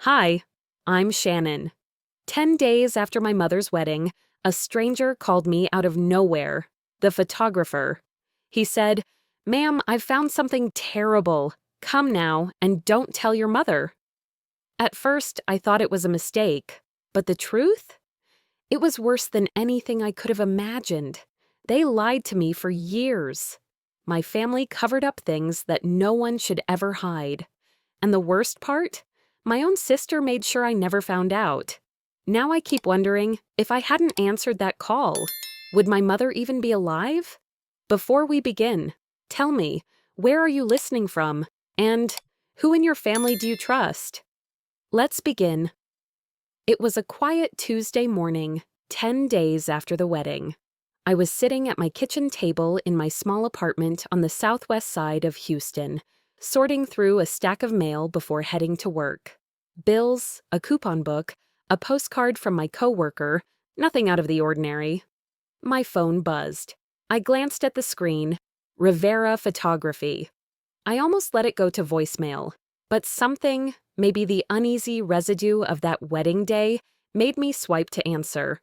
Hi, I'm Shannon. 10 days after my mother's wedding, a stranger called me out of nowhere, the photographer. He said, "Ma'am, I've found something terrible. Come now and don't tell your mother." At first, I thought it was a mistake, but the truth? It was worse than anything I could have imagined. They lied to me for years. My family covered up things that no one should ever hide. And the worst part? My own sister made sure I never found out. Now I keep wondering, if I hadn't answered that call, would my mother even be alive? Before we begin, tell me, where are you listening from? And who in your family do you trust? Let's begin. It was a quiet Tuesday morning, 10 days after the wedding. I was sitting at my kitchen table in my small apartment on the southwest side of Houston, sorting through a stack of mail before heading to work. Bills, a coupon book, a postcard from my coworker, nothing out of the ordinary. My phone buzzed. I glanced at the screen. Rivera Photography. I almost let it go to voicemail, but something, maybe the uneasy residue of that wedding day, made me swipe to answer.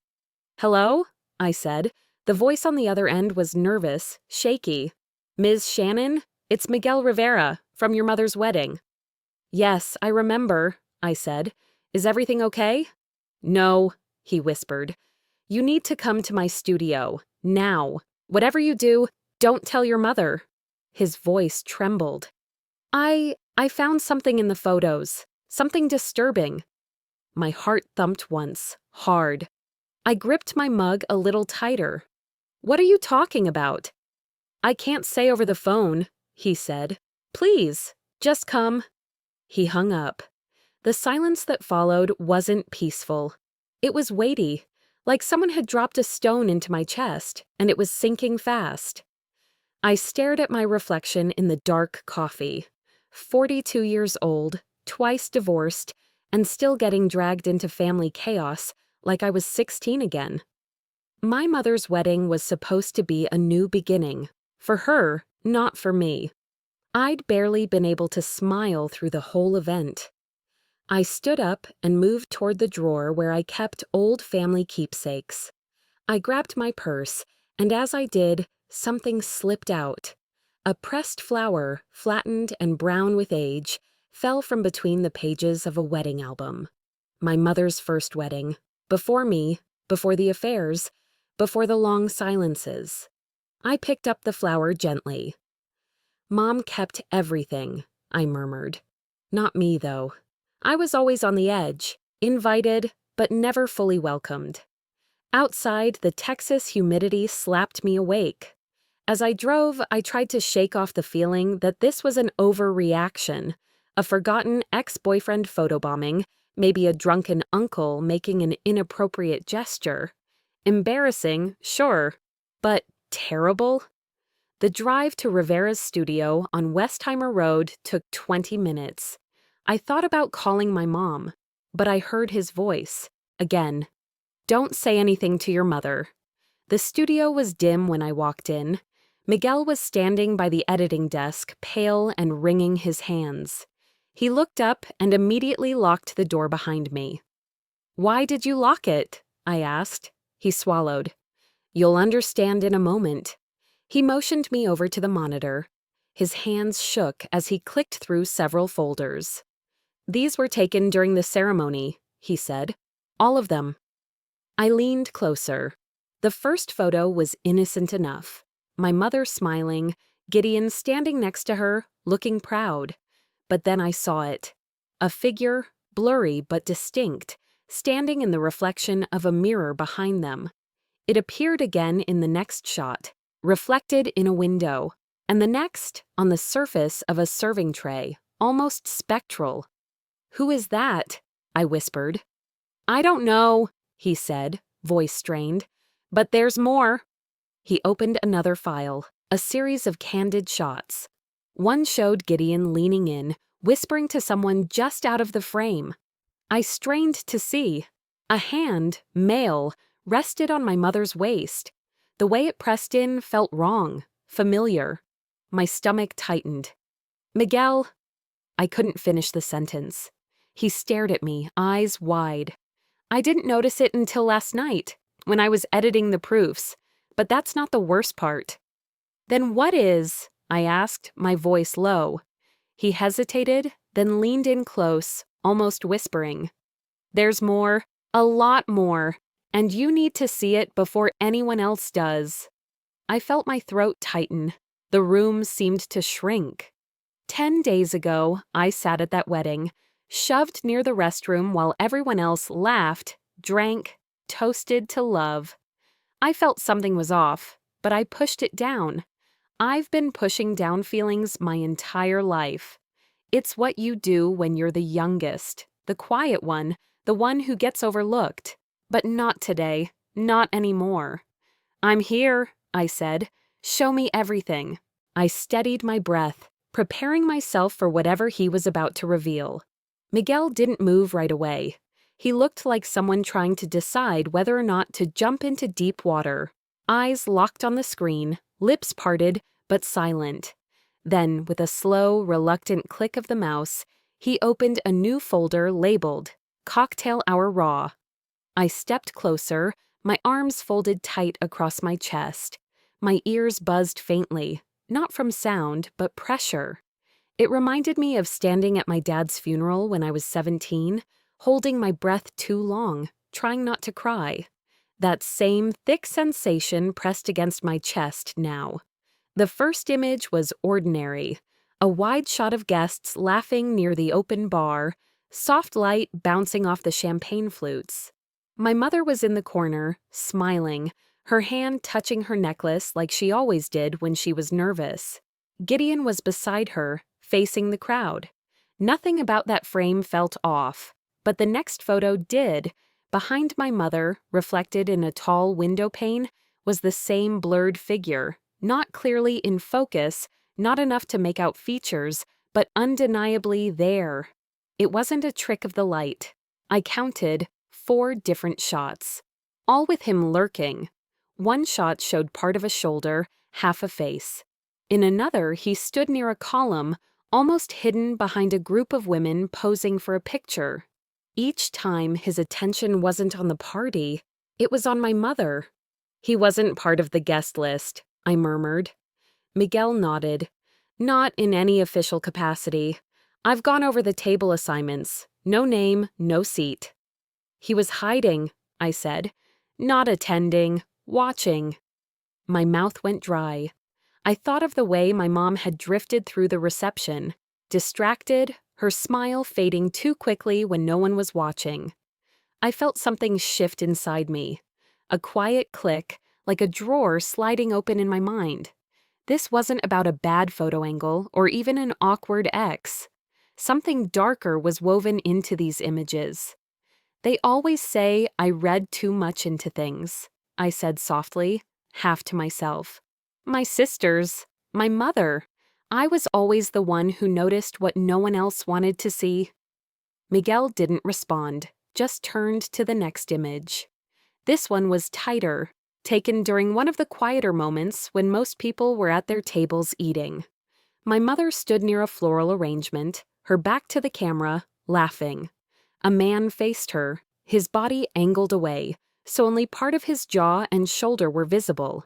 "Hello?" I said. The voice on the other end was nervous, shaky. "Ms. Shannon? It's Miguel Rivera, from your mother's wedding." "Yes, I remember," I said. "Is everything okay?" "No," he whispered. "You need to come to my studio, now. Whatever you do, don't tell your mother." His voice trembled. I found something in the photos, something disturbing." My heart thumped once, hard. I gripped my mug a little tighter. "What are you talking about?" "I can't say over the phone," he said. "Please, just come." He hung up. The silence that followed wasn't peaceful. It was weighty, like someone had dropped a stone into my chest, and it was sinking fast. I stared at my reflection in the dark coffee. 42 years old, twice divorced, and still getting dragged into family chaos like I was 16 again. My mother's wedding was supposed to be a new beginning. For her, not for me. I'd barely been able to smile through the whole event. I stood up and moved toward the drawer where I kept old family keepsakes. I grabbed my purse, and as I did, something slipped out. A pressed flower, flattened and brown with age, fell from between the pages of a wedding album. My mother's first wedding. Before me, before the affairs, before the long silences. I picked up the flower gently. "Mom kept everything," I murmured. Not me, though. I was always on the edge, invited, but never fully welcomed. Outside, the Texas humidity slapped me awake. As I drove, I tried to shake off the feeling that this was an overreaction, a forgotten ex-boyfriend photobombing, maybe a drunken uncle making an inappropriate gesture. Embarrassing, sure, but terrible? The drive to Rivera's studio on Westheimer Road took 20 minutes. I thought about calling my mom, but I heard his voice. Again. "Don't say anything to your mother." The studio was dim when I walked in. Miguel was standing by the editing desk, pale and wringing his hands. He looked up and immediately locked the door behind me. "Why did you lock it?" I asked. He swallowed. "You'll understand in a moment." He motioned me over to the monitor. His hands shook as he clicked through several folders. "These were taken during the ceremony," he said. "All of them." I leaned closer. The first photo was innocent enough. My mother smiling, Gideon standing next to her, looking proud. But then I saw it. A figure, blurry but distinct, standing in the reflection of a mirror behind them. It appeared again in the next shot, reflected in a window, and the next on the surface of a serving tray, almost spectral. "Who is that?" I whispered. "I don't know," he said, voice strained. "But there's more." He opened another file, a series of candid shots. One showed Gideon leaning in, whispering to someone just out of the frame. I strained to see. A hand, male, rested on my mother's waist. The way it pressed in felt wrong, familiar. My stomach tightened. "Miguel." I couldn't finish the sentence. He stared at me, eyes wide. I didn't notice it until last night, when I was editing the proofs, but that's not the worst part. Then what is? I asked, my voice low. He hesitated, then leaned in close, almost whispering. There's more, a lot more, and you need to see it before anyone else does. I felt my throat tighten. The room seemed to shrink. 10 days ago, I sat at that wedding, shoved near the restroom while everyone else laughed, drank, toasted to love. I felt something was off, but I pushed it down. I've been pushing down feelings my entire life. It's what you do when you're the youngest, the quiet one, the one who gets overlooked. But not today, not anymore. I'm here, I said. Show me everything. I steadied my breath, preparing myself for whatever he was about to reveal. Miguel didn't move right away. He looked like someone trying to decide whether or not to jump into deep water. Eyes locked on the screen, lips parted, but silent. Then, with a slow, reluctant click of the mouse, he opened a new folder labeled Cocktail Hour Raw. I stepped closer, my arms folded tight across my chest. My ears buzzed faintly, not from sound, but pressure. It reminded me of standing at my dad's funeral when I was 17, holding my breath too long, trying not to cry. That same thick sensation pressed against my chest now. The first image was ordinary, a wide shot of guests laughing near the open bar, soft light bouncing off the champagne flutes. My mother was in the corner, smiling, her hand touching her necklace like she always did when she was nervous. Gideon was beside her, facing the crowd. Nothing about that frame felt off, but the next photo did. Behind my mother, reflected in a tall window pane, was the same blurred figure, not clearly in focus, not enough to make out features, but undeniably there. It wasn't a trick of the light. I counted 4 different shots, all with him lurking. One shot showed part of a shoulder, half a face. In another, he stood near a column, almost hidden behind a group of women posing for a picture. Each time, his attention wasn't on the party, it was on my mother. He wasn't part of the guest list, I murmured. Miguel nodded. Not in any official capacity. I've gone over the table assignments. No name, no seat. He was hiding, I said. Not attending, watching. My mouth went dry. I thought of the way my mom had drifted through the reception, distracted, her smile fading too quickly when no one was watching. I felt something shift inside me. A quiet click, like a drawer sliding open in my mind. This wasn't about a bad photo angle or even an awkward X. Something darker was woven into these images. They always say I read too much into things, I said softly, half to myself. My sisters, my mother. I was always the one who noticed what no one else wanted to see. Miguel didn't respond, just turned to the next image. This one was tighter, taken during one of the quieter moments when most people were at their tables eating. My mother stood near a floral arrangement, her back to the camera, laughing. A man faced her, his body angled away, so only part of his jaw and shoulder were visible.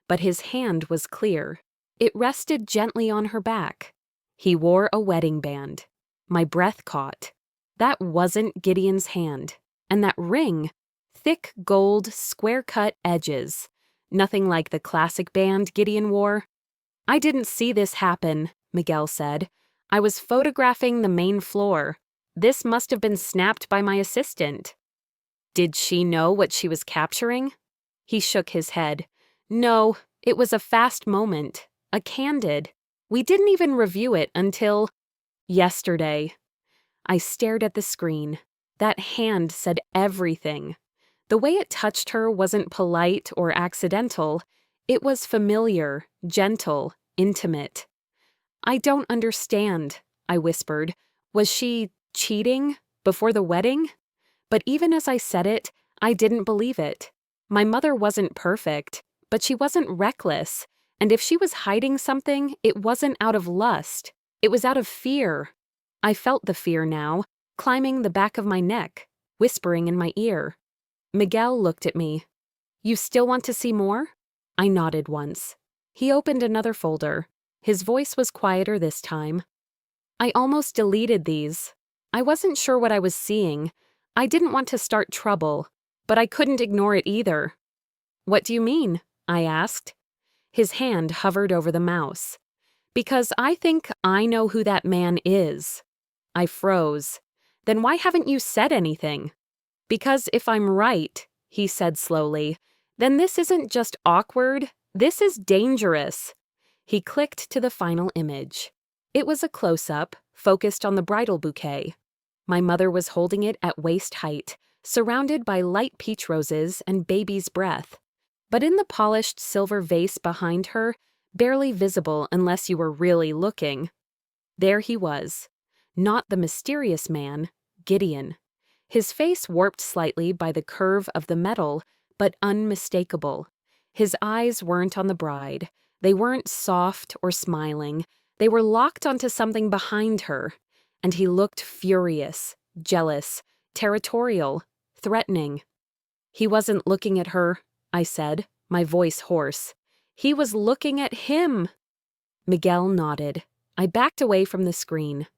But his hand was clear. It rested gently on her back. He wore a wedding band. My breath caught. That wasn't Gideon's hand. And that ring, thick gold, square-cut edges. Nothing like the classic band Gideon wore. I didn't see this happen, Miguel said. I was photographing the main floor. This must have been snapped by my assistant. Did she know what she was capturing? He shook his head. No, it was a fast moment, a candid. We didn't even review it until yesterday. I stared at the screen. That hand said everything. The way it touched her wasn't polite or accidental. It was familiar, gentle, intimate. I don't understand, I whispered. Was she cheating before the wedding? But even as I said it, I didn't believe it. My mother wasn't perfect. But she wasn't reckless, and if she was hiding something, it wasn't out of lust. It was out of fear. I felt the fear now, climbing the back of my neck, whispering in my ear. Miguel looked at me. "You still want to see more?" I nodded once. He opened another folder. His voice was quieter this time. "I almost deleted these. I wasn't sure what I was seeing. I didn't want to start trouble, but I couldn't ignore it either." "What do you mean?" I asked. His hand hovered over the mouse. "Because I think I know who that man is." I froze. "Then why haven't you said anything?" "Because if I'm right," he said slowly, "then this isn't just awkward, this is dangerous." He clicked to the final image. It was a close-up, focused on the bridal bouquet. My mother was holding it at waist height, surrounded by light peach roses and baby's breath. But in the polished silver vase behind her, barely visible unless you were really looking, there he was. Not the mysterious man, Gideon. His face warped slightly by the curve of the metal, but unmistakable. His eyes weren't on the bride. They weren't soft or smiling. They were locked onto something behind her. And he looked furious, jealous, territorial, threatening. "He wasn't looking at her," I said, my voice hoarse. "He was looking at him." Miguel nodded. I backed away from the screen.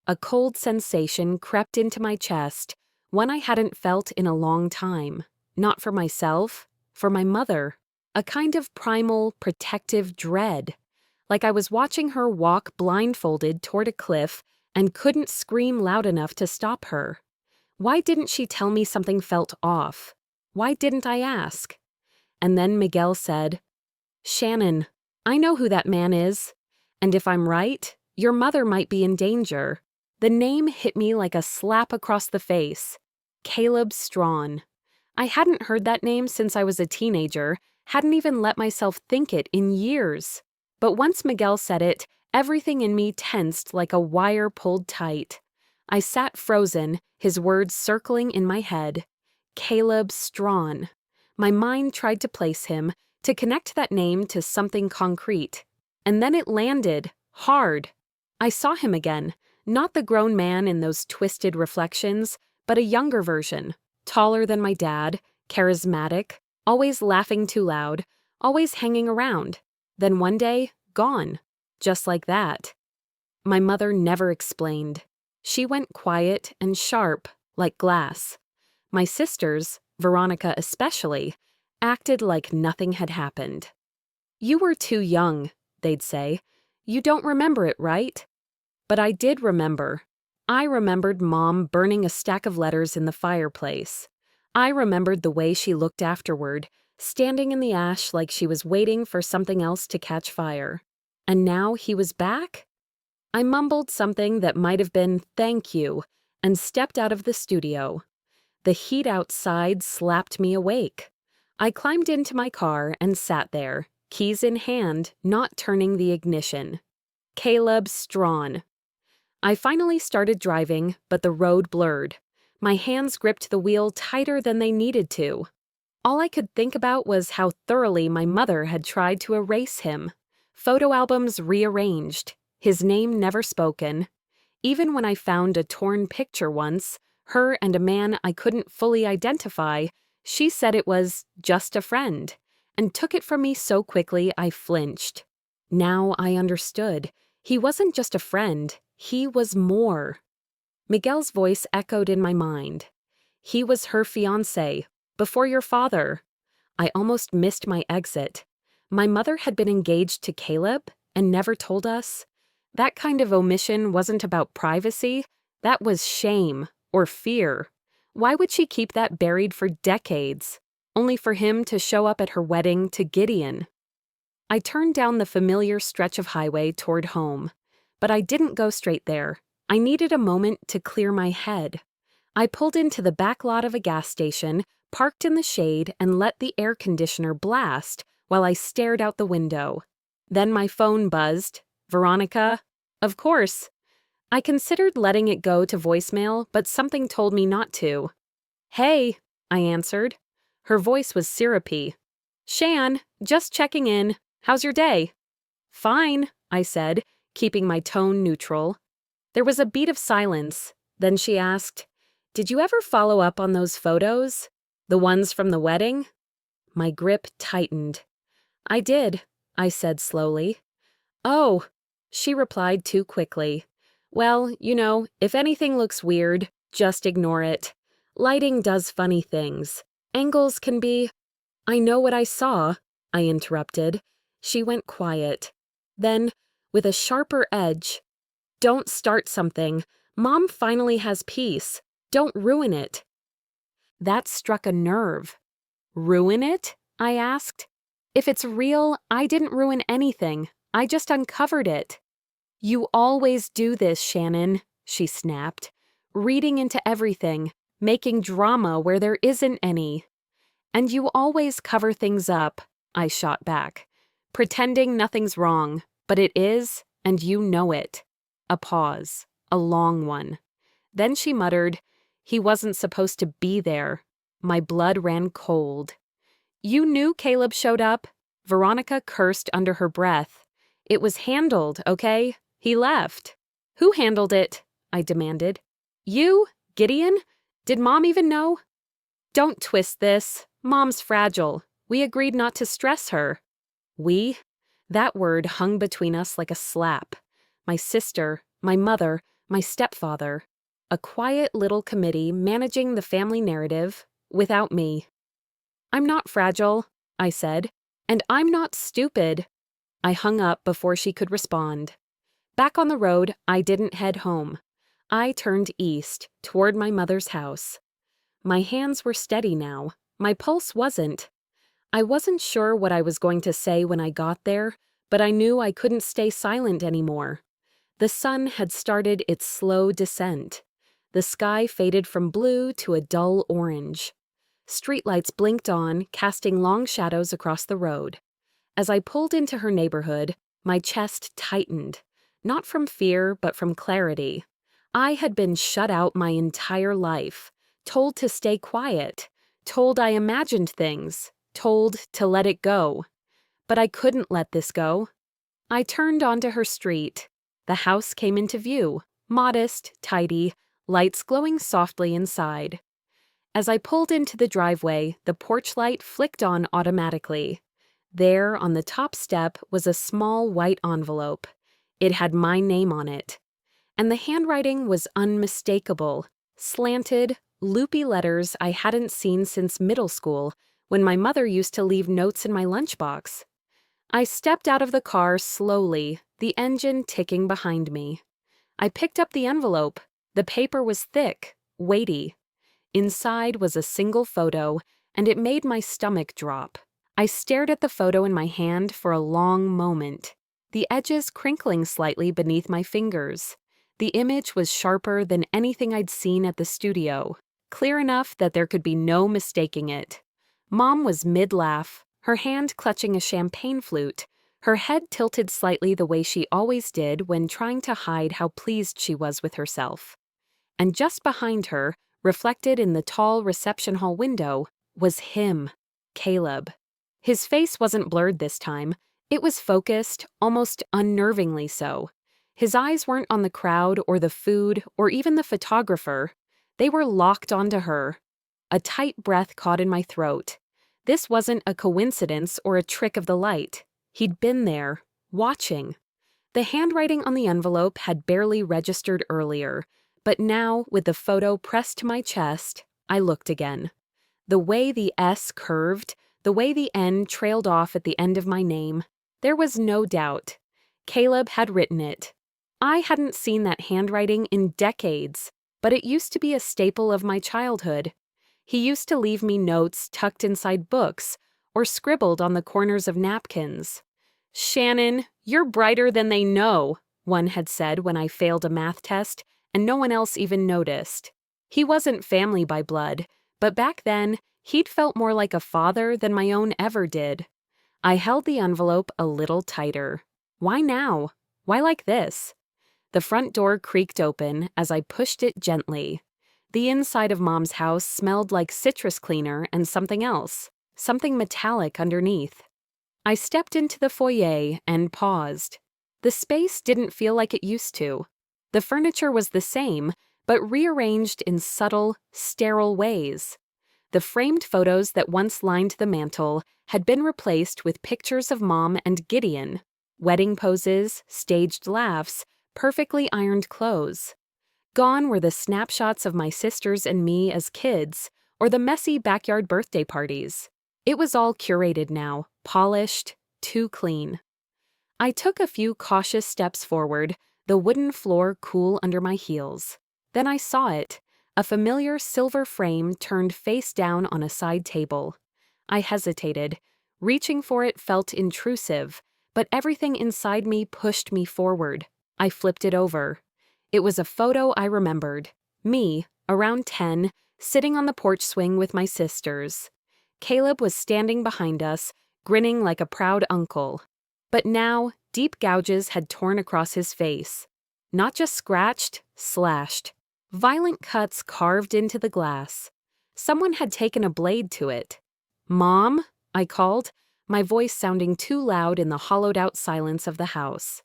A cold sensation crept into my chest, one I hadn't felt in a long time. Not for myself, for my mother. A kind of primal, protective dread. Like I was watching her walk blindfolded toward a cliff and couldn't scream loud enough to stop her. Why didn't she tell me something felt off? Why didn't I ask? And then Miguel said, "Shannon, I know who that man is. And if I'm right, your mother might be in danger." The name hit me like a slap across the face. Caleb Strawn. I hadn't heard that name since I was a teenager, hadn't even let myself think it in years. But once Miguel said it, everything in me tensed like a wire pulled tight. I sat frozen, his words circling in my head. Caleb Strawn. My mind tried to place him, to connect that name to something concrete. And then it landed, hard. I saw him again, not the grown man in those twisted reflections, but a younger version, taller than my dad, charismatic, always laughing too loud, always hanging around. Then one day, gone. Just like that. My mother never explained. She went quiet and sharp, like glass. My sisters, Veronica especially, acted like nothing had happened. "You were too young," they'd say. "You don't remember it, right?" But I did remember. I remembered Mom burning a stack of letters in the fireplace. I remembered the way she looked afterward, standing in the ash like she was waiting for something else to catch fire. And now he was back? I mumbled something that might have been "thank you" and stepped out of the studio. The heat outside slapped me awake. I climbed into my car and sat there, keys in hand, not turning the ignition. Caleb Strawn. I finally started driving, but the road blurred. My hands gripped the wheel tighter than they needed to. All I could think about was how thoroughly my mother had tried to erase him. Photo albums rearranged, his name never spoken. Even when I found a torn picture once, her and a man I couldn't fully identify, she said it was just a friend, and took it from me so quickly I flinched. Now I understood. He wasn't just a friend, he was more. Miguel's voice echoed in my mind. He was her fiancé, before your father. I almost missed my exit. My mother had been engaged to Caleb and never told us. That kind of omission wasn't about privacy, that was shame or fear. Why would she keep that buried for decades, only for him to show up at her wedding to Gideon? I turned down the familiar stretch of highway toward home, but I didn't go straight there. I needed a moment to clear my head. I pulled into the back lot of a gas station, parked in the shade, and let the air conditioner blast while I stared out the window. Then my phone buzzed. "Veronica?" Of course. I considered letting it go to voicemail, but something told me not to. "Hey," I answered. Her voice was syrupy. "Shan, just checking in. How's your day?" "Fine," I said, keeping my tone neutral. There was a beat of silence, Then she asked, "Did you ever follow up on those photos? The ones from the wedding?" My grip tightened. "I did," I said slowly. "Oh," she replied too quickly. "Well, if anything looks weird, just ignore it. Lighting does funny things. Angles can be—" "I know what I saw," I interrupted. She went quiet. Then, with a sharper edge, "Don't start something. Mom finally has peace. Don't ruin it." That struck a nerve. "Ruin it?" I asked. "If it's real, I didn't ruin anything. I just uncovered it." "You always do this, Shannon," she snapped. "Reading into everything, making drama where there isn't any." "And you always cover things up," I shot back. "Pretending nothing's wrong, but it is, and you know it." A pause, a long one. Then she muttered, "He wasn't supposed to be there." My blood ran cold. "You knew Caleb showed up?" Veronica cursed under her breath. "It was handled, okay? He left." "Who handled it?" I demanded. "You? Gideon? Did Mom even know?" "Don't twist this. Mom's fragile. We agreed not to stress her." "We?" That word hung between us like a slap. My sister, my mother, my stepfather. A quiet little committee managing the family narrative without me. "I'm not fragile," I said. "And I'm not stupid." I hung up before she could respond. Back on the road, I didn't head home. I turned east, toward my mother's house. My hands were steady now. My pulse wasn't. I wasn't sure what I was going to say when I got there, but I knew I couldn't stay silent anymore. The sun had started its slow descent. The sky faded from blue to a dull orange. Streetlights blinked on, casting long shadows across the road. As I pulled into her neighborhood, my chest tightened, not from fear but from clarity. I had been shut out my entire life, told to stay quiet, told I imagined things, told to let it go. But I couldn't let this go. I turned onto her street. The house came into view, modest, tidy, lights glowing softly inside. As I pulled into the driveway, the porch light flicked on automatically. There, on the top step, was a small white envelope. It had my name on it. And the handwriting was unmistakable, slanted, loopy letters I hadn't seen since middle school, when my mother used to leave notes in my lunchbox. I stepped out of the car slowly, the engine ticking behind me. I picked up the envelope. The paper was thick, weighty. Inside was a single photo, and it made my stomach drop. I stared at the photo in my hand for a long moment, the edges crinkling slightly beneath my fingers. The image was sharper than anything I'd seen at the studio, clear enough that there could be no mistaking it. Mom was mid-laugh, her hand clutching a champagne flute, her head tilted slightly the way she always did when trying to hide how pleased she was with herself. And just behind her, reflected in the tall reception hall window, was him, Caleb. His face wasn't blurred this time. It was focused, almost unnervingly so. His eyes weren't on the crowd or the food or even the photographer. They were locked onto her. A tight breath caught in my throat. This wasn't a coincidence or a trick of the light. He'd been there, watching. The handwriting on the envelope had barely registered earlier, but now, with the photo pressed to my chest, I looked again. The way the S curved, the way the N trailed off at the end of my name, there was no doubt. Caleb had written it. I hadn't seen that handwriting in decades, but it used to be a staple of my childhood. He used to leave me notes tucked inside books or scribbled on the corners of napkins. "Shannon, you're brighter than they know," one had said when I failed a math test, and no one else even noticed. He wasn't family by blood, but back then, he'd felt more like a father than my own ever did. I held the envelope a little tighter. Why now? Why like this? The front door creaked open as I pushed it gently. The inside of Mom's house smelled like citrus cleaner and something else, something metallic underneath. I stepped into the foyer and paused. The space didn't feel like it used to. The furniture was the same, but rearranged in subtle, sterile ways. The framed photos that once lined the mantel had been replaced with pictures of Mom and Gideon, wedding poses, staged laughs, perfectly ironed clothes. Gone were the snapshots of my sisters and me as kids, or the messy backyard birthday parties. It was all curated now, polished, too clean. I took a few cautious steps forward, the wooden floor cool under my heels. Then I saw it, a familiar silver frame turned face down on a side table. I hesitated. Reaching for it felt intrusive, but everything inside me pushed me forward. I flipped it over. It was a photo I remembered. Me, around 10, sitting on the porch swing with my sisters. Caleb was standing behind us, grinning like a proud uncle. But now, deep gouges had torn across his face. Not just scratched, slashed. Violent cuts carved into the glass. Someone had taken a blade to it. "Mom?" I called, my voice sounding too loud in the hollowed-out silence of the house.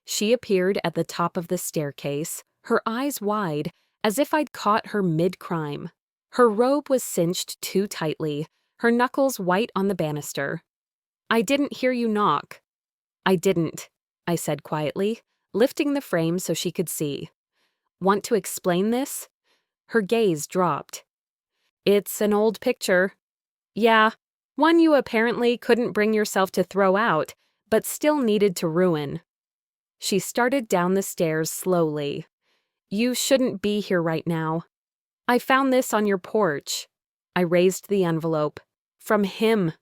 She appeared at the top of the staircase, her eyes wide, as if I'd caught her mid-crime. Her robe was cinched too tightly, her knuckles white on the banister. "I didn't hear you knock." "I didn't," I said quietly, lifting the frame so she could see. "Want to explain this?" Her gaze dropped. "It's an old picture." "Yeah, one you apparently couldn't bring yourself to throw out, but still needed to ruin." She started down the stairs slowly. "You shouldn't be here right now. I found this on your porch." I raised the envelope. "From him."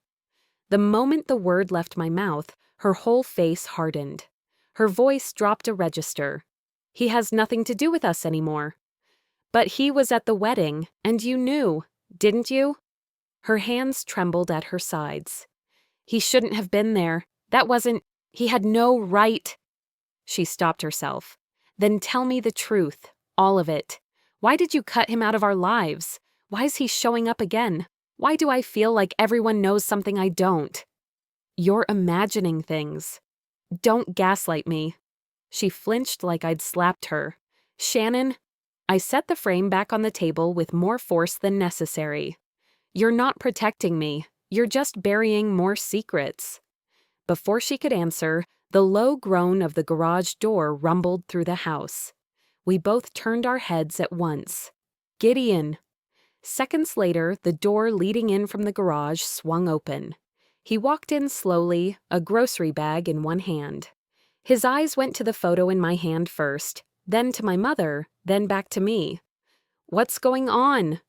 The moment the word left my mouth, her whole face hardened. Her voice dropped a register. "He has nothing to do with us anymore." "But he was at the wedding, and you knew, didn't you?" Her hands trembled at her sides. "He shouldn't have been there. He had no right." She stopped herself. "Then tell me the truth, all of it. Why did you cut him out of our lives? Why is he showing up again? Why do I feel like everyone knows something I don't?" "You're imagining things. Don't gaslight me." She flinched like I'd slapped her. "Shannon," I set the frame back on the table with more force than necessary. "You're not protecting me. You're just burying more secrets." Before she could answer, the low groan of the garage door rumbled through the house. We both turned our heads at once. "Gideon." Seconds later, the door leading in from the garage swung open. He walked in slowly, a grocery bag in one hand. His eyes went to the photo in my hand first, then to my mother, then back to me. "What's going on?"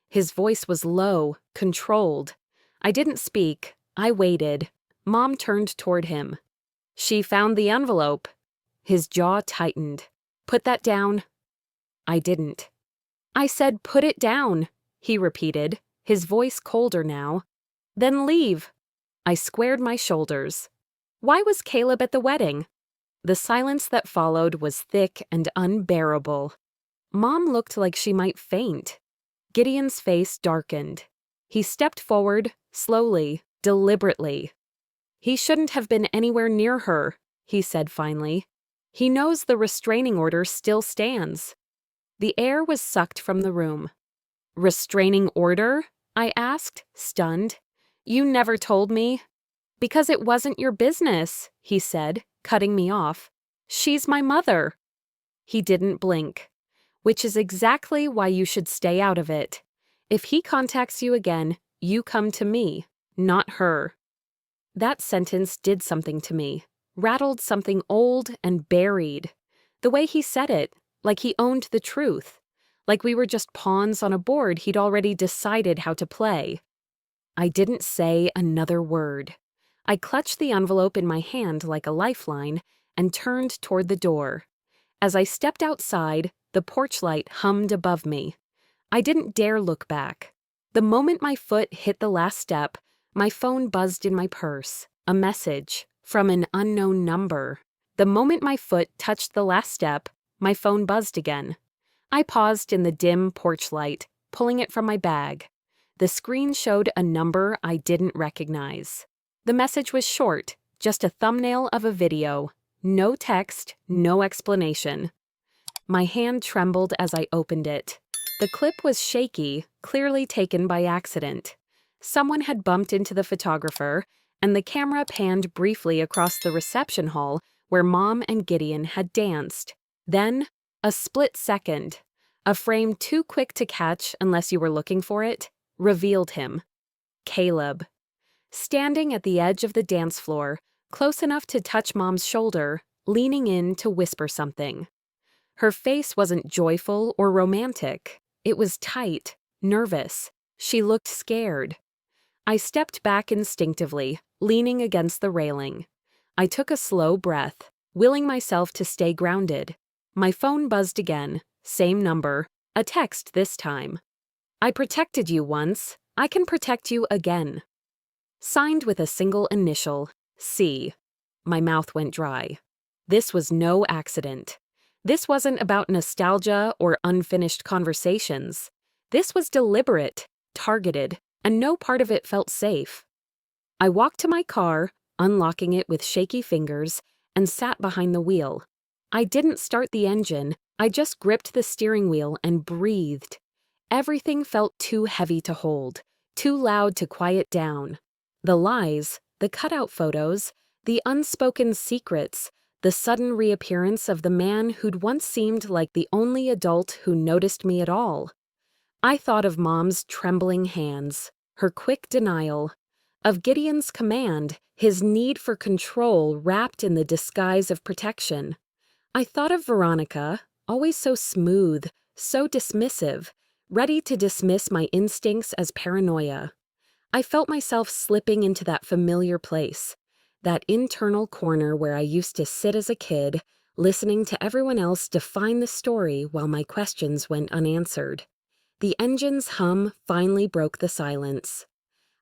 His voice was low, controlled. I didn't speak. I waited. Mom turned toward him. "She found the envelope." His jaw tightened. "Put that down." I didn't. "I said put it down," he repeated, his voice colder now. "Then leave." I squared my shoulders. Why was Caleb at the wedding? The silence that followed was thick and unbearable. Mom looked like she might faint. Gideon's face darkened. He stepped forward, slowly, deliberately. "He shouldn't have been anywhere near her," he said finally. "He knows the restraining order still stands." The air was sucked from the room. "Restraining order?" I asked, stunned. "You never told me." "Because it wasn't your business," he said, cutting me off. "She's my mother." He didn't blink. "Which is exactly why you should stay out of it. If he contacts you again, you come to me, not her." That sentence did something to me, rattled something old and buried. The way he said it, like he owned the truth, like we were just pawns on a board he'd already decided how to play. I didn't say another word. I clutched the envelope in my hand like a lifeline and turned toward the door. As I stepped outside, the porch light hummed above me. I didn't dare look back. The moment my foot hit the last step, my phone buzzed in my purse, a message from an unknown number. The moment my foot touched the last step, my phone buzzed again. I paused in the dim porch light, pulling it from my bag. The screen showed a number I didn't recognize. The message was short, just a thumbnail of a video. No text, no explanation. My hand trembled as I opened it. The clip was shaky, clearly taken by accident. Someone had bumped into the photographer, and the camera panned briefly across the reception hall where Mom and Gideon had danced. Then, a split second, a frame too quick to catch unless you were looking for it, revealed him. Caleb. Standing at the edge of the dance floor, close enough to touch Mom's shoulder, leaning in to whisper something. Her face wasn't joyful or romantic. It was tight, nervous. She looked scared. I stepped back instinctively, leaning against the railing. I took a slow breath, willing myself to stay grounded. My phone buzzed again, same number, a text this time. I protected you once, I can protect you again. Signed with a single initial, C. My mouth went dry. This was no accident. This wasn't about nostalgia or unfinished conversations. This was deliberate, targeted, and no part of it felt safe. I walked to my car, unlocking it with shaky fingers, and sat behind the wheel. I didn't start the engine, I just gripped the steering wheel and breathed. Everything felt too heavy to hold, too loud to quiet down. The lies, the cutout photos, the unspoken secrets, the sudden reappearance of the man who'd once seemed like the only adult who noticed me at all. I thought of Mom's trembling hands, her quick denial, of Gideon's command, his need for control wrapped in the disguise of protection. I thought of Veronica, always so smooth, so dismissive, ready to dismiss my instincts as paranoia. I felt myself slipping into that familiar place, that internal corner where I used to sit as a kid, listening to everyone else define the story while my questions went unanswered. The engine's hum finally broke the silence.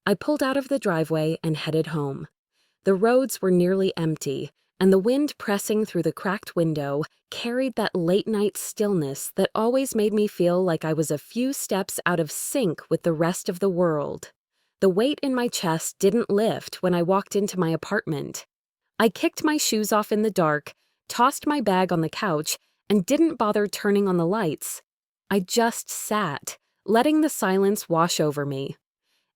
I pulled out of the driveway and headed home. The roads were nearly empty, and the wind pressing through the cracked window carried that late-night stillness that always made me feel like I was a few steps out of sync with the rest of the world. The weight in my chest didn't lift when I walked into my apartment. I kicked my shoes off in the dark, tossed my bag on the couch, and didn't bother turning on the lights. I just sat, letting the silence wash over me.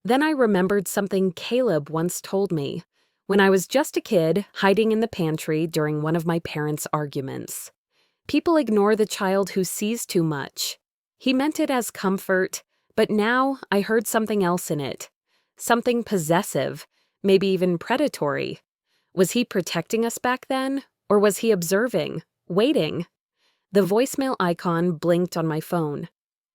Then I remembered something Caleb once told me, when I was just a kid hiding in the pantry during one of my parents' arguments. People ignore the child who sees too much. He meant it as comfort, but now I heard something else in it. Something possessive, maybe even predatory. Was he protecting us back then, or was he observing, waiting? The voicemail icon blinked on my phone.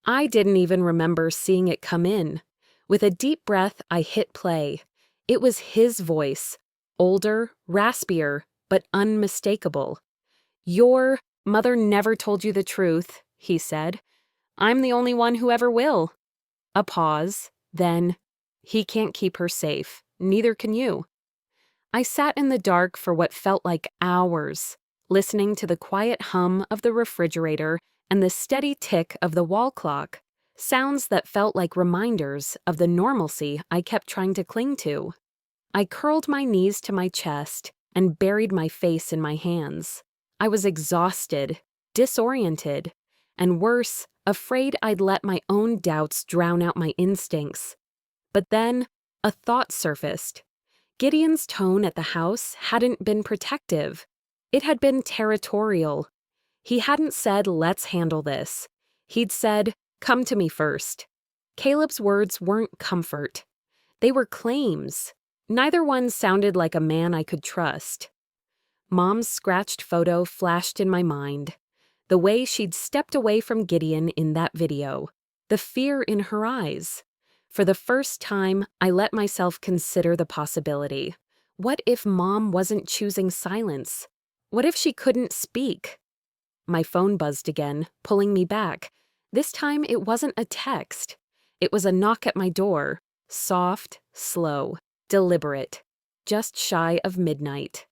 I didn't even remember seeing it come in. With a deep breath, I hit play. It was his voice, older, raspier, but unmistakable. "Your mother never told you the truth," he said. "I'm the only one who ever will." A pause, then, "He can't keep her safe, neither can you." I sat in the dark for what felt like hours, listening to the quiet hum of the refrigerator and the steady tick of the wall clock, sounds that felt like reminders of the normalcy I kept trying to cling to. I curled my knees to my chest and buried my face in my hands. I was exhausted, disoriented, and worse, afraid I'd let my own doubts drown out my instincts. But then, a thought surfaced. Gideon's tone at the house hadn't been protective. It had been territorial. He hadn't said, "Let's handle this." He'd said, "Come to me first." Caleb's words weren't comfort. They were claims. Neither one sounded like a man I could trust. Mom's scratched photo flashed in my mind. The way she'd stepped away from Gideon in that video. The fear in her eyes. For the first time, I let myself consider the possibility. What if Mom wasn't choosing silence? What if she couldn't speak? My phone buzzed again, pulling me back. This time it wasn't a text. It was a knock at my door. Soft, slow, deliberate. Just shy of midnight.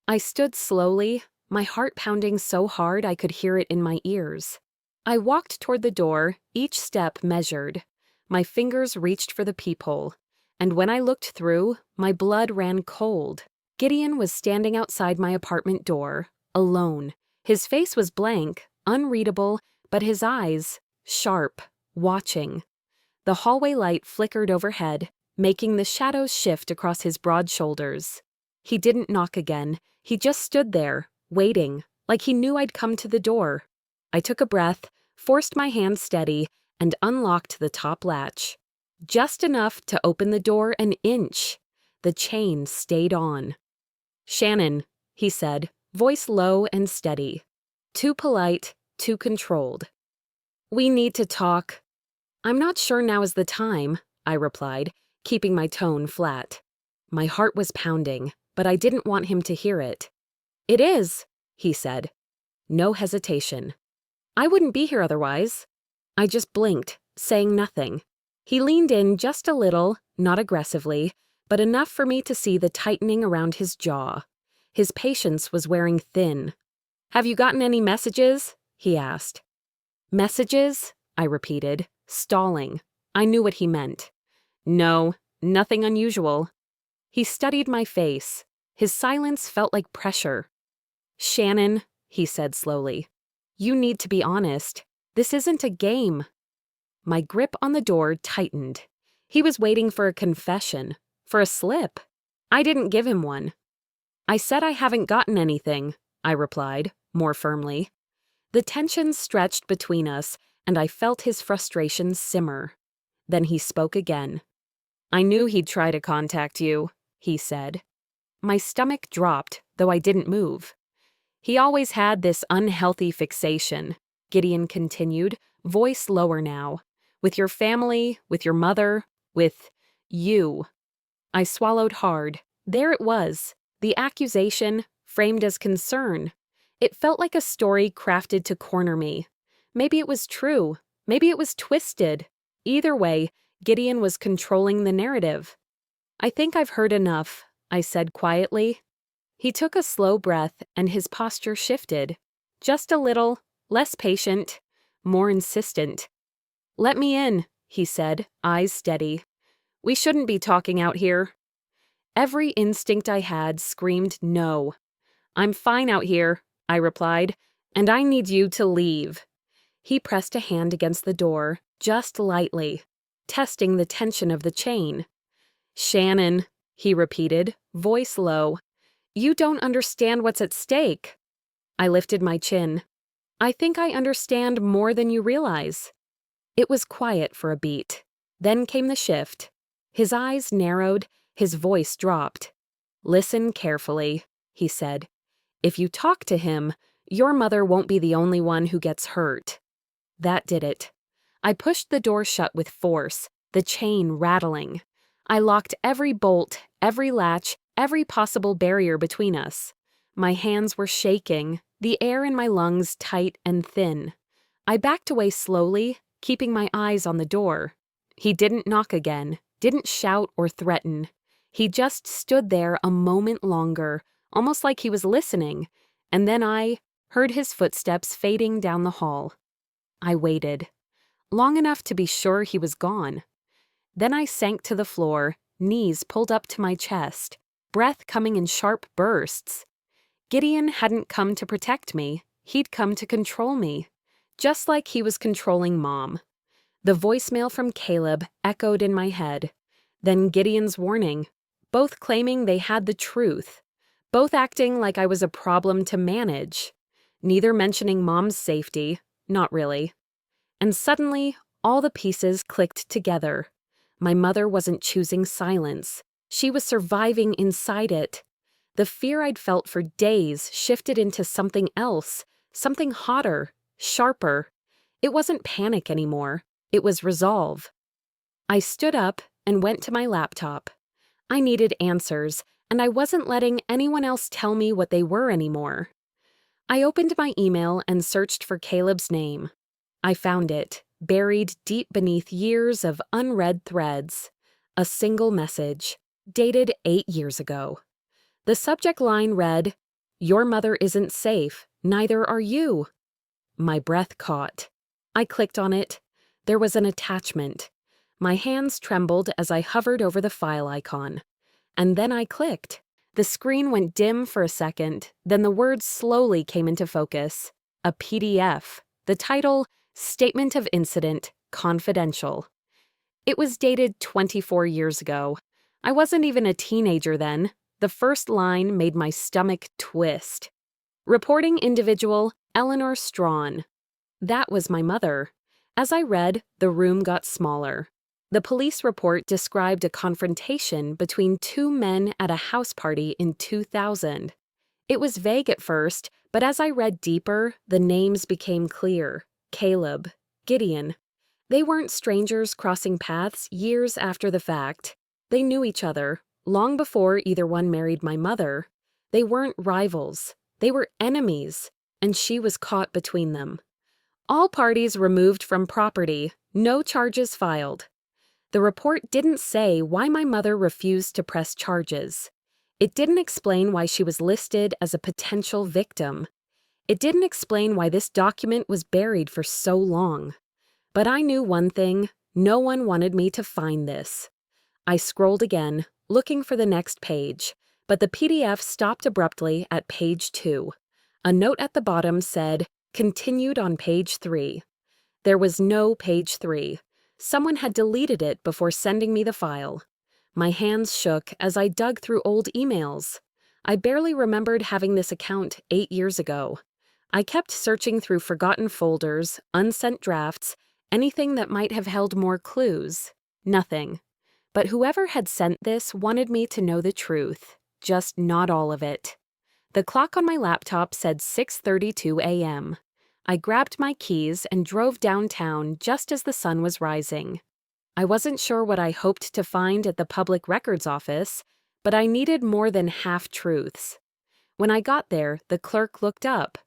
I stood slowly, my heart pounding so hard I could hear it in my ears. I walked toward the door, each step measured. My fingers reached for the peephole, and when I looked through, my blood ran cold. Gideon was standing outside my apartment door, alone. His face was blank, unreadable, but his eyes, sharp, watching. The hallway light flickered overhead, making the shadows shift across his broad shoulders. He didn't knock again. He just stood there, waiting, like he knew I'd come to the door. I took a breath, forced my hand steady, and unlocked the top latch. Just enough to open the door an inch. The chain stayed on. "Shannon," he said, voice low and steady. Too polite, too controlled. "We need to talk." "I'm not sure now is the time," I replied, keeping my tone flat. My heart was pounding, but I didn't want him to hear it. "It is," he said. No hesitation. "I wouldn't be here otherwise." I just blinked, saying nothing. He leaned in just a little, not aggressively, but enough for me to see the tightening around his jaw. His patience was wearing thin. "Have you gotten any messages?" he asked. "Messages?" I repeated, stalling. I knew what he meant. "No, nothing unusual." He studied my face. His silence felt like pressure. "Shannon," he said slowly, "you need to be honest. This isn't a game." My grip on the door tightened. He was waiting for a confession, for a slip. I didn't give him one. "I said I haven't gotten anything," I replied, more firmly. The tension stretched between us, and I felt his frustration simmer. Then he spoke again. "I knew he'd try to contact you," he said. My stomach dropped, though I didn't move. "He always had this unhealthy fixation," Gideon continued, voice lower now. "With your family, with your mother, with you." I swallowed hard. There it was, the accusation, framed as concern. It felt like a story crafted to corner me. Maybe it was true. Maybe it was twisted. Either way, Gideon was controlling the narrative. "I think I've heard enough," I said quietly. He took a slow breath and his posture shifted. Just a little, less patient, more insistent. "Let me in," he said, eyes steady. "We shouldn't be talking out here." Every instinct I had screamed no. "I'm fine out here," I replied, "and I need you to leave." He pressed a hand against the door, just lightly, testing the tension of the chain. "Shannon," he repeated, voice low, "you don't understand what's at stake." I lifted my chin. "I think I understand more than you realize." It was quiet for a beat. Then came the shift. His eyes narrowed, his voice dropped. "Listen carefully," he said. "If you talk to him, your mother won't be the only one who gets hurt." That did it. I pushed the door shut with force, the chain rattling. I locked every bolt, every latch, every possible barrier between us. My hands were shaking, the air in my lungs tight and thin. I backed away slowly, keeping my eyes on the door. He didn't knock again, didn't shout or threaten. He just stood there a moment longer, almost like he was listening, and then I heard his footsteps fading down the hall. I waited, long enough to be sure he was gone. Then I sank to the floor, knees pulled up to my chest, breath coming in sharp bursts. Gideon hadn't come to protect me, he'd come to control me, just like he was controlling Mom. The voicemail from Caleb echoed in my head, then Gideon's warning, both claiming they had the truth, both acting like I was a problem to manage, neither mentioning Mom's safety, not really. And suddenly, all the pieces clicked together. My mother wasn't choosing silence. She was surviving inside it. The fear I'd felt for days shifted into something else, something hotter, sharper. It wasn't panic anymore. It was resolve. I stood up and went to my laptop. I needed answers, and I wasn't letting anyone else tell me what they were anymore. I opened my email and searched for Caleb's name. I found it, buried deep beneath years of unread threads. A single message, dated 8 years ago. The subject line read, "Your mother isn't safe, neither are you." My breath caught. I clicked on it. There was an attachment. My hands trembled as I hovered over the file icon. And then I clicked. The screen went dim for a second, then the words slowly came into focus. a PDF. The title, Statement of Incident, Confidential. It was dated 24 years ago. I wasn't even a teenager then. The first line made my stomach twist. Reporting individual, Eleanor Strawn. That was my mother. As I read, the room got smaller. The police report described a confrontation between two men at a house party in 2000. It was vague at first, but as I read deeper, the names became clear. Caleb, Gideon. They weren't strangers crossing paths years after the fact. They knew each other, long before either one married my mother. They weren't rivals. They were enemies, and she was caught between them. All parties removed from property, no charges filed. The report didn't say why my mother refused to press charges. It didn't explain why she was listed as a potential victim. It didn't explain why this document was buried for so long. But I knew one thing: no one wanted me to find this. I scrolled again, looking for the next page, but the PDF stopped abruptly at page 2. A note at the bottom said, "Continued on page 3. There was no page 3. Someone had deleted it before sending me the file. My hands shook as I dug through old emails. I barely remembered having this account 8 years ago. I kept searching through forgotten folders, unsent drafts, anything that might have held more clues. Nothing. But whoever had sent this wanted me to know the truth, just not all of it. The clock on my laptop said 6:32 a.m. I grabbed my keys and drove downtown just as the sun was rising. I wasn't sure what I hoped to find at the Public Records Office, but I needed more than half-truths. When I got there, the clerk looked up.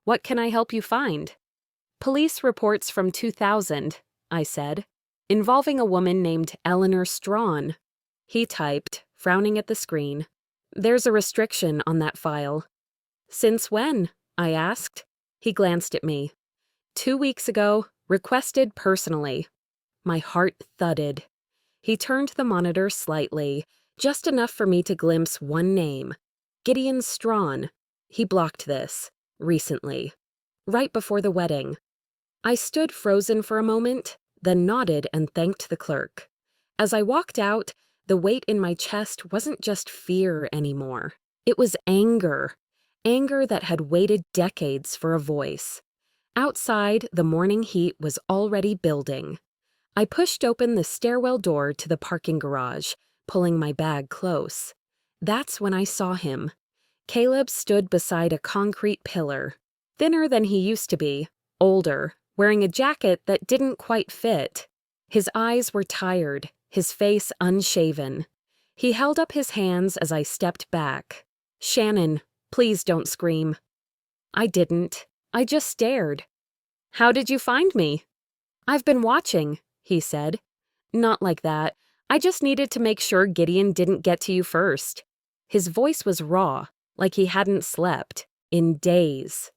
"What can I help you find?" "Police reports from 2000, I said, "involving a woman named Eleanor Strawn." He typed, frowning at the screen. "There's a restriction on that file." "Since when?" I asked. He glanced at me. 2 weeks ago, requested personally." My heart thudded. He turned the monitor slightly, just enough for me to glimpse one name. Gideon Strawn. He blocked this, recently, right before the wedding. I stood frozen for a moment, then nodded and thanked the clerk. As I walked out, the weight in my chest wasn't just fear anymore. It was anger. Anger that had waited decades for a voice. Outside, the morning heat was already building. I pushed open the stairwell door to the parking garage, pulling my bag close. That's when I saw him. Caleb stood beside a concrete pillar, thinner than he used to be, older, wearing a jacket that didn't quite fit. His eyes were tired, his face unshaven. He held up his hands as I stepped back. "Shannon, please don't scream." I didn't. I just stared. "How did you find me?" "I've been watching," he said. "Not like that. I just needed to make sure Gideon didn't get to you first." His voice was raw, like he hadn't slept in days.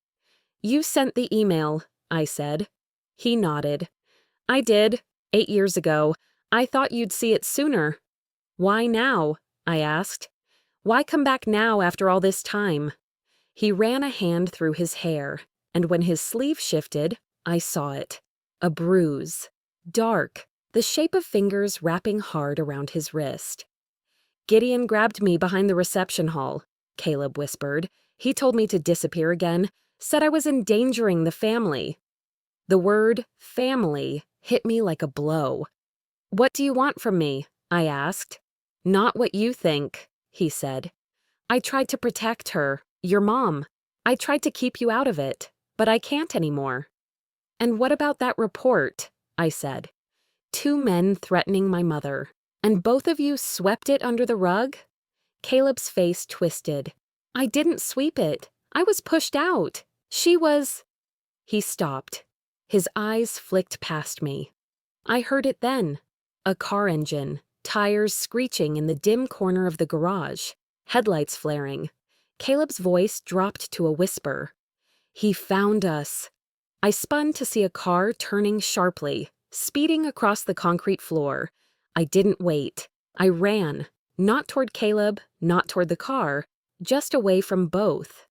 "You sent the email," I said. He nodded. "I did, 8 years ago. I thought you'd see it sooner." "Why now?" I asked. "Why come back now after all this time?" He ran a hand through his hair, and when his sleeve shifted, I saw it. A bruise. Dark, the shape of fingers wrapping hard around his wrist. "Gideon grabbed me behind the reception hall," Caleb whispered. "He told me to disappear again, said I was endangering the family." The word family hit me like a blow. "What do you want from me?" I asked. "Not what you think," he said. "I tried to protect her, your mom. I tried to keep you out of it, but I can't anymore." "And what about that report?" I said. "2 men threatening my mother, and both of you swept it under the rug?" Caleb's face twisted. "I didn't sweep it. I was pushed out. She was—" He stopped. His eyes flicked past me. I heard it then. A car engine, tires screeching in the dim corner of the garage, headlights flaring. Caleb's voice dropped to a whisper. "He found us." I spun to see a car turning sharply, speeding across the concrete floor. I didn't wait. I ran, not toward Caleb, not toward the car, just away from both.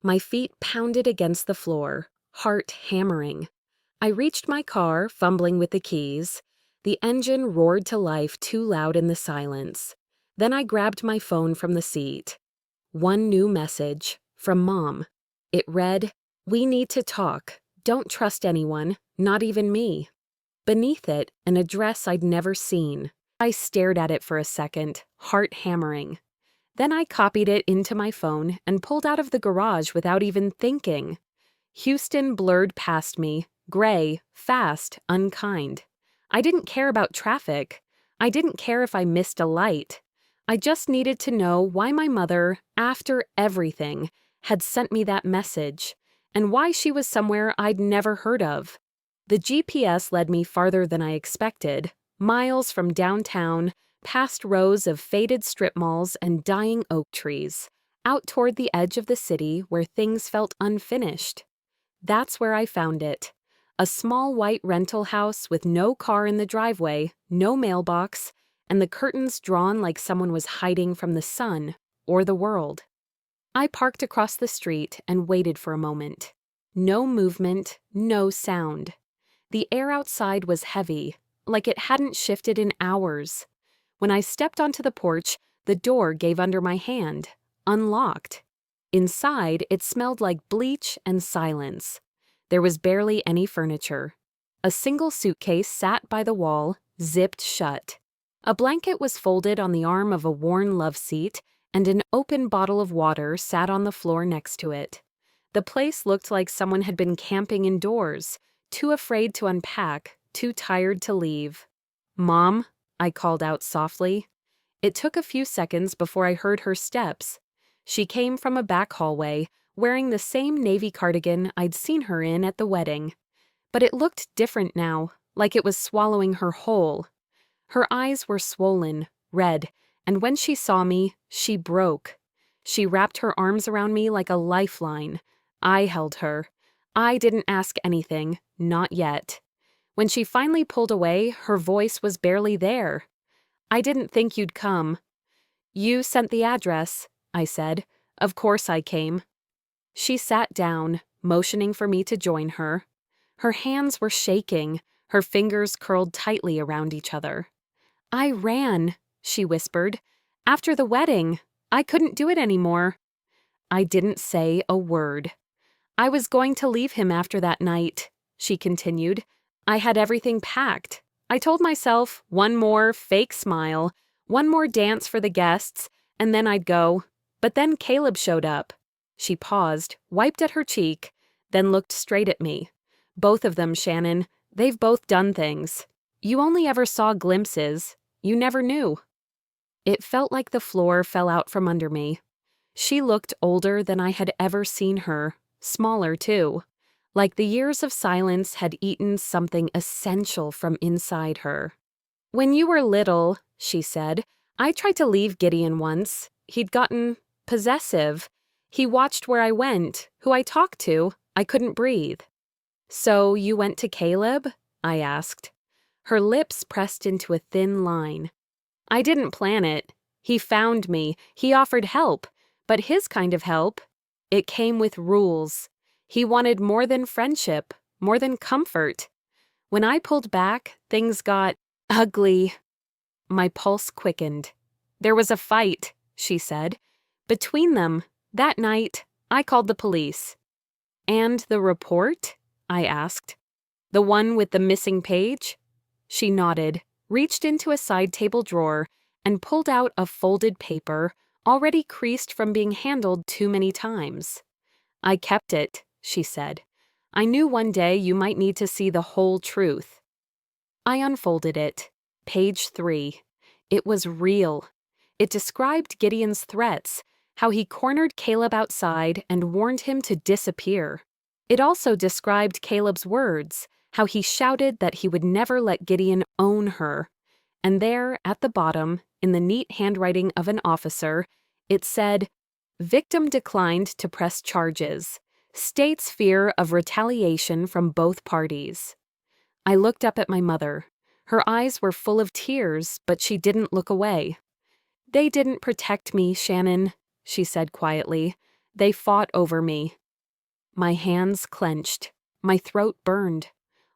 My feet pounded against the floor, heart hammering. I reached my car, fumbling with the keys. The engine roared to life too loud in the silence. Then I grabbed my phone from the seat. One new message from Mom. It read, "We need to talk. Don't trust anyone, not even me." Beneath it, an address I'd never seen. I stared at it for a second, heart hammering. Then I copied it into my phone and pulled out of the garage without even thinking. Houston blurred past me, gray, fast, unkind. I didn't care about traffic. I didn't care if I missed a light. I just needed to know why my mother, after everything, had sent me that message, and why she was somewhere I'd never heard of. The GPS led me farther than I expected, miles from downtown, past rows of faded strip malls and dying oak trees, out toward the edge of the city where things felt unfinished. That's where I found it. A small white rental house with no car in the driveway, no mailbox, and the curtains drawn like someone was hiding from the sun or the world. I parked across the street and waited for a moment. No movement, no sound. The air outside was heavy, like it hadn't shifted in hours. When I stepped onto the porch, the door gave under my hand, unlocked. Inside, it smelled like bleach and silence. There was barely any furniture. A single suitcase sat by the wall, zipped shut. A blanket was folded on the arm of a worn love seat, and an open bottle of water sat on the floor next to it. The place looked like someone had been camping indoors, too afraid to unpack, too tired to leave. "Mom," I called out softly. It took a few seconds before I heard her steps. She came from a back hallway, wearing the same navy cardigan I'd seen her in at the wedding. But it looked different now, like it was swallowing her whole. Her eyes were swollen, red, and when she saw me, she broke. She wrapped her arms around me like a lifeline. I held her. I didn't ask anything, not yet. When she finally pulled away, her voice was barely there. "I didn't think you'd come." "You sent the address," I said. "Of course I came." She sat down, motioning for me to join her. Her hands were shaking, her fingers curled tightly around each other. "I ran," she whispered. "After the wedding. I couldn't do it anymore." I didn't say a word. "I was going to leave him after that night," she continued. "I had everything packed. I told myself one more fake smile, one more dance for the guests, and then I'd go. But then Caleb showed up." She paused, wiped at her cheek, then looked straight at me. "Both of them, Shannon. They've both done things. You only ever saw glimpses. You never knew." It felt like the floor fell out from under me. She looked older than I had ever seen her, smaller too, like the years of silence had eaten something essential from inside her. "When you were little," she said, "I tried to leave Gideon once. He'd gotten possessive. He watched where I went, who I talked to. I couldn't breathe." "So you went to Caleb?" I asked. Her lips pressed into a thin line. "I didn't plan it. He found me. He offered help. But his kind of help, it came with rules. He wanted more than friendship, more than comfort. When I pulled back, things got ugly." My pulse quickened. "There was a fight," she said. "Between them. That night, I called the police." "And the report?" I asked. "The one with the missing page?" She nodded, reached into a side table drawer, and pulled out a folded paper, already creased from being handled too many times. "I kept it," she said. "I knew one day you might need to see the whole truth." I unfolded it. Page 3. It was real. It described Gideon's threats, how he cornered Caleb outside and warned him to disappear. It also described Caleb's words, how he shouted that he would never let Gideon own her. And there, at the bottom, in the neat handwriting of an officer, it said, "Victim declined to press charges. States fear of retaliation from both parties." I looked up at my mother. Her eyes were full of tears, but she didn't look away. "They didn't protect me, Shannon," she said quietly. "They fought over me." My hands clenched. My throat burned.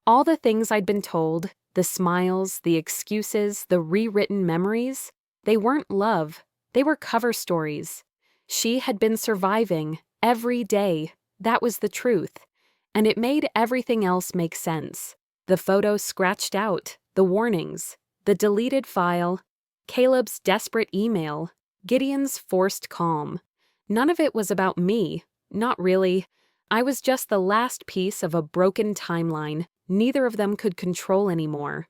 All the things I'd been told, the smiles, the excuses, the rewritten memories, they weren't love. They were cover stories. She had been surviving every day. That was the truth. And it made everything else make sense. The photo scratched out, the warnings, the deleted file, Caleb's desperate email, Gideon's forced calm. None of it was about me. Not really. I was just the last piece of a broken timeline neither of them could control anymore.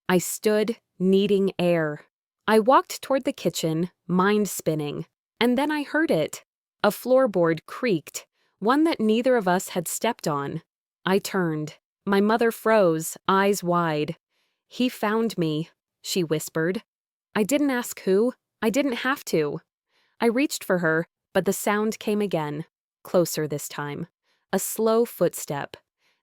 I stood, needing air. I walked toward the kitchen, mind spinning, and then I heard it. A floorboard creaked, one that neither of us had stepped on. I turned. My mother froze, eyes wide. "He found me," she whispered. I didn't ask who. I didn't have to. I reached for her, but the sound came again, closer this time. A slow footstep.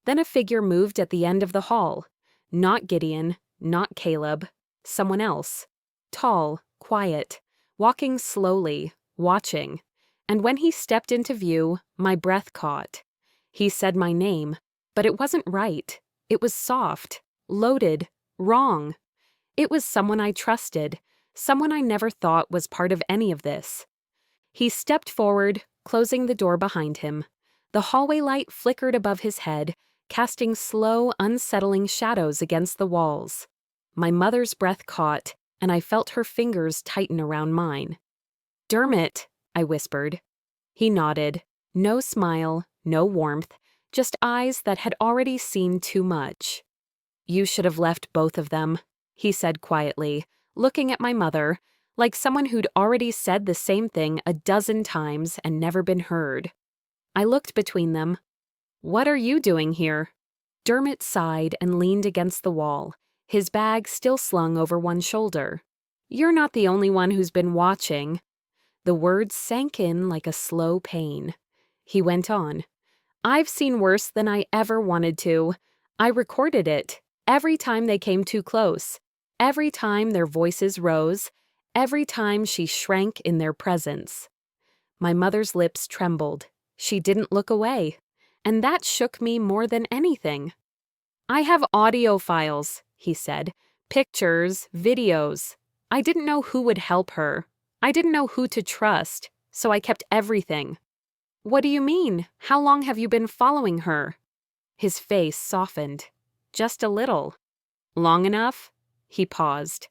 Then a figure moved at the end of the hall. Not Gideon, not Caleb, someone else. Tall, quiet, walking slowly, watching. And when he stepped into view, my breath caught. He said my name, but it wasn't right. It was soft, loaded, wrong. It was someone I trusted, someone I never thought was part of any of this. He stepped forward, closing the door behind him. The hallway light flickered above his head, casting slow, unsettling shadows against the walls. My mother's breath caught, and I felt her fingers tighten around mine. "Dermot," I whispered. He nodded. No smile, no warmth, just eyes that had already seen too much. "You should have left both of them," he said quietly, looking at my mother, like someone who'd already said the same thing a dozen times and never been heard. I looked between them. "What are you doing here?" Dermot sighed and leaned against the wall, his bag still slung over one shoulder. "You're not the only one who's been watching." The words sank in like a slow pain. He went on. "I've seen worse than I ever wanted to. I recorded it. Every time they came too close. Every time their voices rose. Every time she shrank in their presence." My mother's lips trembled. She didn't look away. And that shook me more than anything. "I have audio files," he said. "Pictures, videos. I didn't know who would help her. I didn't know who to trust, so I kept everything." "What do you mean? How long have you been following her?" His face softened. "Just a little." "Long enough?" He paused.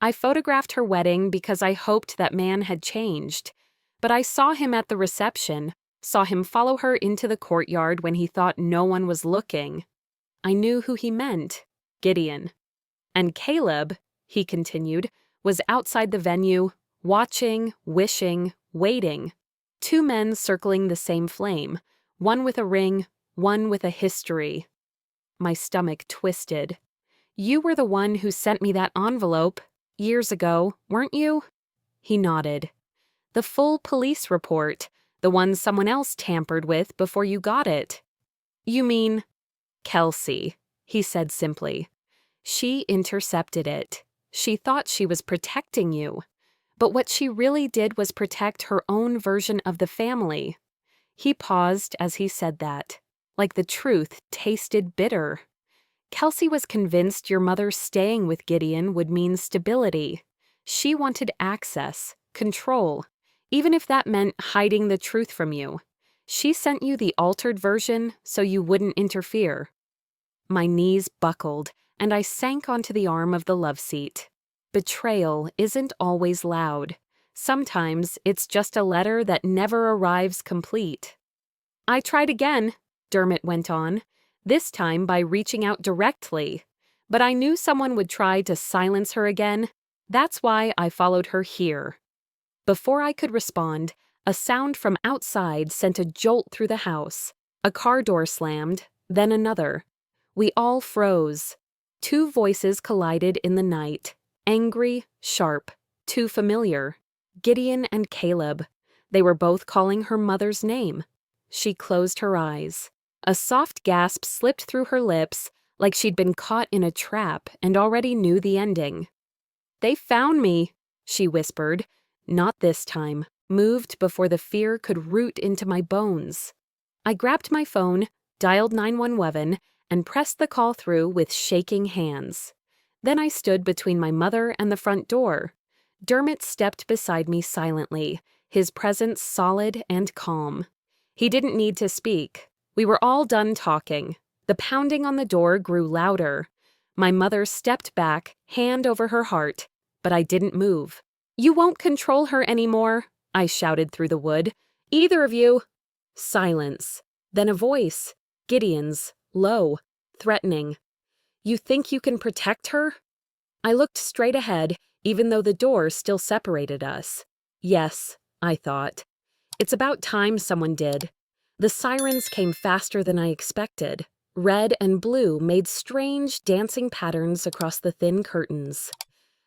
"I photographed her wedding because I hoped that man had changed. But I saw him at the reception, saw him follow her into the courtyard when he thought no one was looking. I knew who he meant, Gideon. And Caleb," he continued, "was outside the venue, watching, wishing, waiting. Two men circling the same flame, one with a ring, one with a history." My stomach twisted. "You were the one who sent me that envelope years ago, weren't you?" He nodded. "The full police report, the one someone else tampered with before you got it." "You mean—" "Kelsey," he said simply. "She intercepted it. She thought she was protecting you. But what she really did was protect her own version of the family." He paused as he said that, like the truth tasted bitter. "Kelsey was convinced your mother staying with Gideon would mean stability. She wanted access, control, even if that meant hiding the truth from you. She sent you the altered version so you wouldn't interfere." My knees buckled, and I sank onto the arm of the love seat. Betrayal isn't always loud. Sometimes it's just a letter that never arrives complete. "I tried again," Dermot went on, "this time by reaching out directly. But I knew someone would try to silence her again. That's why I followed her here." Before I could respond, a sound from outside sent a jolt through the house. A car door slammed, then another. We all froze. Two voices collided in the night. Angry, sharp, too familiar. Gideon and Caleb. They were both calling her mother's name. She closed her eyes. A soft gasp slipped through her lips, like she'd been caught in a trap and already knew the ending. "They found me," she whispered. Not this time, moved before the fear could root into my bones. I grabbed my phone, dialed 911, and pressed the call through with shaking hands. Then I stood between my mother and the front door. Dermot stepped beside me silently, his presence solid and calm. He didn't need to speak. We were all done talking. The pounding on the door grew louder. My mother stepped back, hand over her heart, but I didn't move. "You won't control her anymore," I shouted through the wood. "Either of you." Silence. Then a voice, Gideon's, low, threatening. "You think you can protect her?" I looked straight ahead, even though the door still separated us. Yes, I thought. It's about time someone did. The sirens came faster than I expected. Red and blue made strange dancing patterns across the thin curtains.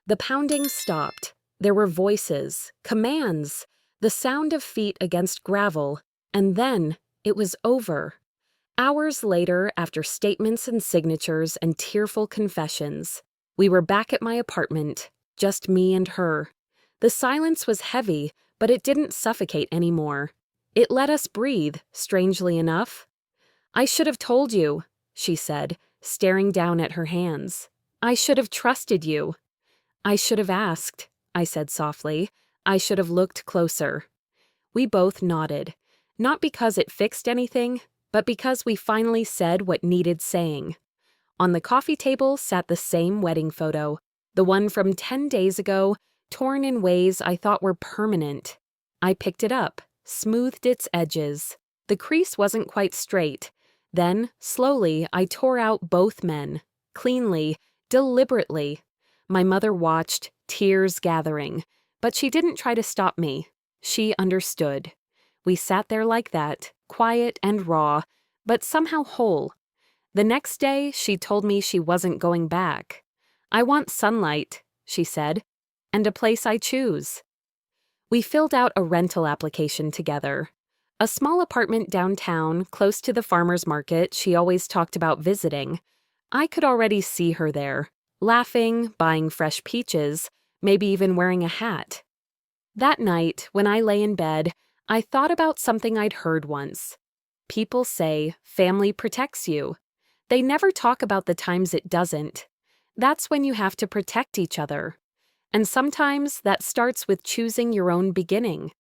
The pounding stopped. There were voices, commands, the sound of feet against gravel, and then it was over. Hours later, after statements and signatures and tearful confessions, we were back at my apartment, just me and her. The silence was heavy, but it didn't suffocate anymore. It let us breathe, strangely enough. "I should have told you," she said, staring down at her hands. "I should have trusted you." "I should have asked," I said softly. "I should have looked closer." We both nodded, not because it fixed anything, but because we finally said what needed saying. On the coffee table sat the same wedding photo, the one from 10 days ago, torn in ways I thought were permanent. I picked it up, smoothed its edges. The crease wasn't quite straight. Then, slowly, I tore out both men, cleanly, deliberately. My mother watched, tears gathering, but she didn't try to stop me. She understood. We sat there like that, quiet and raw, but somehow whole. The next day, she told me she wasn't going back. "I want sunlight," she said, "and a place I choose." We filled out a rental application together. A small apartment downtown, close to the farmer's market she always talked about visiting. I could already see her there, laughing, buying fresh peaches, maybe even wearing a hat. That night, when I lay in bed, I thought about something I'd heard once. People say family protects you. They never talk about the times it doesn't. That's when you have to protect each other. And sometimes that starts with choosing your own beginning.